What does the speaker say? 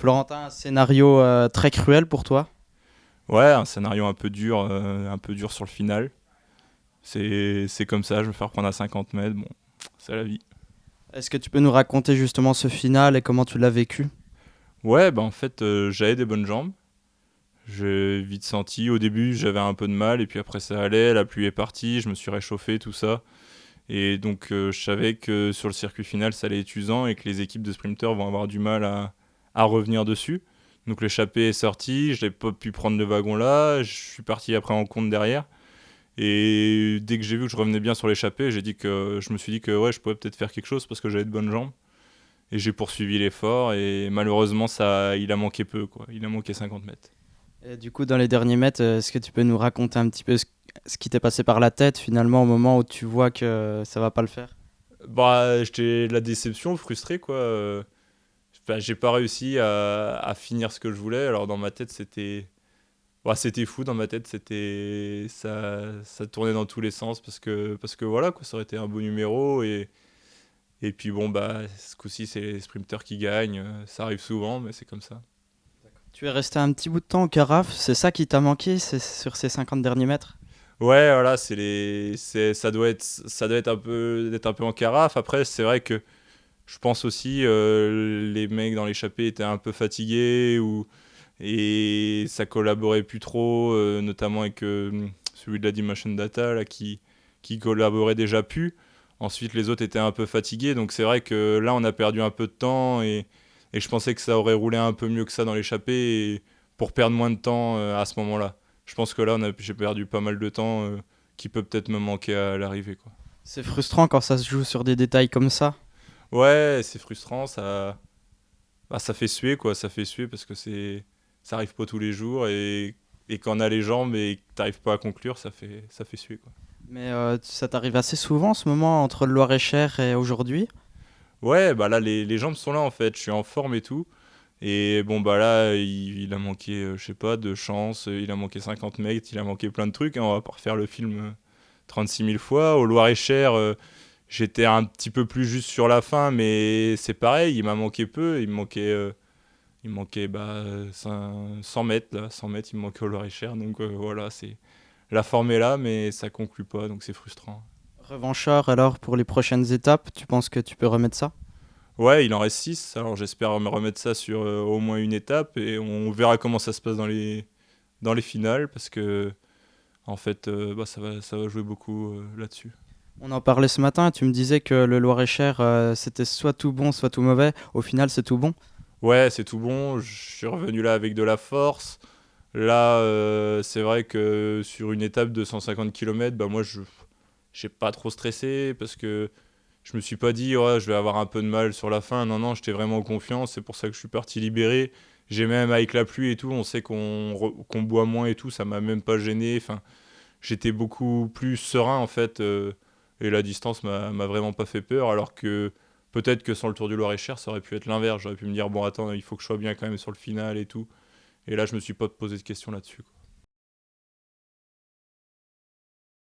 Florentin, un scénario très cruel pour toi. Ouais, un scénario un peu dur sur le final. C'est comme ça, je vais me faire prendre à 50 mètres, bon, c'est la vie. Est-ce que tu peux nous raconter justement ce final et comment tu l'as vécu? Ouais, bah en fait, j'avais des bonnes jambes. J'ai vite senti, au début j'avais un peu de mal, et puis après ça allait, la pluie est partie, je me suis réchauffé, tout ça. Et donc je savais que sur le circuit final ça allait être usant et que les équipes de sprinteurs vont avoir du mal à revenir dessus. Donc l'échappée est sortie, je n'ai pas pu prendre le wagon là, je suis parti après en compte derrière. Et dès que j'ai vu que je revenais bien sur l'échappée, je me suis dit que ouais, je pouvais peut-être faire quelque chose parce que j'avais de bonnes jambes. Et j'ai poursuivi l'effort et malheureusement il a manqué peu quoi. Il a manqué 50 mètres. Et du coup, dans les derniers mètres, est-ce que tu peux nous raconter un petit peu ce qui t'est passé par la tête finalement au moment où tu vois que ça va pas le faire? Bah j'étais la déception, frustré quoi. Enfin, j'ai pas réussi à finir ce que je voulais. Alors dans ma tête c'était fou dans ma tête, ça tournait dans tous les sens parce que voilà quoi, ça aurait été un beau numéro et puis bon bah ce coup-ci c'est les sprinters qui gagnent, ça arrive souvent mais c'est comme ça. Tu es resté un petit bout de temps au carafe, c'est ça qui t'a manqué sur ces 50 derniers mètres? Ouais, voilà, ça doit être d'être un peu en carafe. Après, c'est vrai que je pense aussi les mecs dans l'échappée étaient un peu fatigués et ça collaborait plus trop, notamment avec celui de la Dimension Data là, qui collaborait déjà plus. Ensuite, les autres étaient un peu fatigués, donc c'est vrai que là, on a perdu un peu de temps et je pensais que ça aurait roulé un peu mieux que ça dans l'échappée pour perdre moins de temps à ce moment-là. Je pense que là, j'ai perdu pas mal de temps qui peut peut-être me manquer à l'arrivée, quoi. C'est frustrant quand ça se joue sur des détails comme ça. Ouais, c'est frustrant, ça fait suer, quoi. Ça fait suer parce que ça arrive pas tous les jours et quand on a les jambes et que t'arrives pas à conclure, ça fait suer, quoi. Mais ça t'arrive assez souvent en ce moment entre le Loir-et-Cher et aujourd'hui? Ouais, bah là, les jambes sont là, en fait. Je suis en forme et tout. Et bon, bah là, il a manqué, je sais pas, de chance. Il a manqué 50 mètres, il a manqué plein de trucs, hein. On va pas refaire le film 36 000 fois. Au Loir-et-Cher, j'étais un petit peu plus juste sur la fin, mais c'est pareil, il m'a manqué peu. Il me manquait 100 mètres, là. 100 mètres, il me manquait au Loir-et-Cher. Donc voilà, la forme est là, mais ça conclut pas, donc c'est frustrant. Revanchard, alors pour les prochaines étapes, tu penses que tu peux remettre ça? Ouais, il en reste 6, alors j'espère me remettre ça sur au moins une étape et on verra comment ça se passe dans les finales parce que en fait bah, ça va jouer beaucoup là-dessus. On en parlait ce matin, tu me disais que le Loir-et-Cher, c'était soit tout bon, soit tout mauvais. Au final, c'est tout bon. Ouais, c'est tout bon, je suis revenu là avec de la force. Là, c'est vrai que sur une étape de 150 km, bah moi je j'ai pas trop stressé parce que je me suis pas dit ouais, je vais avoir un peu de mal sur la fin. Non non, j'étais vraiment confiant, c'est pour ça que je suis parti libéré. J'ai même avec la pluie et tout, on sait qu'on boit moins et tout, ça m'a même pas gêné. Enfin, j'étais beaucoup plus serein en fait et la distance m'a vraiment pas fait peur alors que peut-être que sans le Tour du Loir-et-Cher ça aurait pu être l'inverse, j'aurais pu me dire bon attends il faut que je sois bien quand même sur le final et tout et là je me suis pas posé de questions là-dessus quoi.